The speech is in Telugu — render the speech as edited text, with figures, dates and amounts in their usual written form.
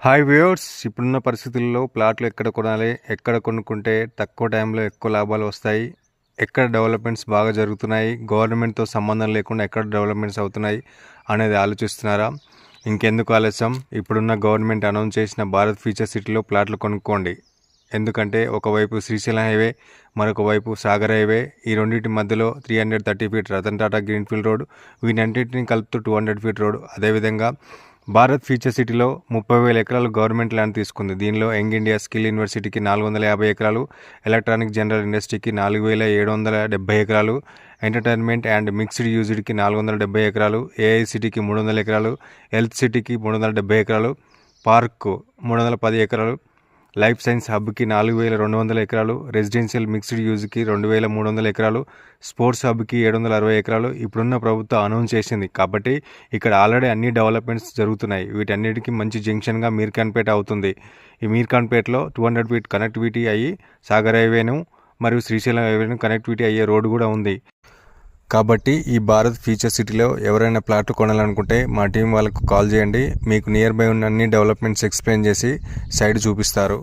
హాయ్ వ్యూవర్స్, ఇప్పుడున్న పరిస్థితుల్లో ప్లాట్లు ఎక్కడ కొనాలి, ఎక్కడ కొనుక్కుంటే తక్కువ టైంలో ఎక్కువ లాభాలు వస్తాయి, ఎక్కడ డెవలప్మెంట్స్ బాగా జరుగుతున్నాయి, గవర్నమెంట్తో సంబంధం లేకుండా ఎక్కడ డెవలప్మెంట్స్ అవుతున్నాయి అనేది ఆలోచిస్తున్నారా? ఇంకెందుకు ఆలస్యం, ఇప్పుడున్న గవర్నమెంట్ అనౌన్స్ చేసిన భారత్ ఫ్యూచర్ సిటీలో ప్లాట్లు కొనుక్కోండి. ఎందుకంటే ఒకవైపు శ్రీశైలం హైవే, మరొక వైపు సాగర్ హైవే, ఈ రెండింటి మధ్యలో 330 feet Ratan Tata greenfield road, వీటన్నింటిని కలుపుతూ 200 ఫీట్ రోడ్. అదేవిధంగా భారత్ ఫ్యూచర్ సిటీలో 30,000 ఎకరాలు గవర్నమెంట్ ల్యాండ్ తీసుకుంది. దీనిలో యంగ్ ఇండియా స్కిల్ యూనివర్సిటీకి 450 ఎకరాలు, ఎలక్ట్రానిక్ జనరల్ ఇండస్ట్రీకి 4,770 ఎకరాలు, ఎంటర్టైన్మెంట్ అండ్ మిక్స్డ్ యూజ్డ్కి 470 ఎకరాలు, ఏఐసిటీకి 300 ఎకరాలు, హెల్త్ సిటీకి 370 ఎకరాలు, పార్క్ 310 ఎకరాలు, లైఫ్ సైన్స్ హబ్కి 4,200 ఎకరాలు, రెసిడెన్షియల్ మిక్స్డ్ యూజ్కి 2,300 ఎకరాలు, స్పోర్ట్స్ హబ్కి 760 ఎకరాలు ఇప్పుడున్న ప్రభుత్వం అనౌన్స్ చేసింది. కాబట్టి ఇక్కడ ఆల్రెడీ అన్ని డెవలప్మెంట్స్ జరుగుతున్నాయి. వీటన్నిటికీ మంచి జంక్షన్గా మీర్ఖాన్పేట అవుతుంది. ఈ మీర్ఖాన్పేటలో 200 ఫీట్ కనెక్టివిటీ అయ్యి సాగర్ హైవేను మరియు శ్రీశైలం హైవేను కనెక్టివిటీ అయ్యే రోడ్డు కూడా ఉంది. కాబట్టి ఈ భారత్ ఫ్యూచర్ సిటీలో ఎవరైనా ప్లాట్లు కొనాలనుకుంటే మా టీం వాళ్ళకు కాల్ చేయండి. మీకు నియర్ బై ఉన్న అన్ని డెవలప్మెంట్స్ ఎక్స్ప్లెయిన్ చేసి సైడ్ చూపిస్తారు.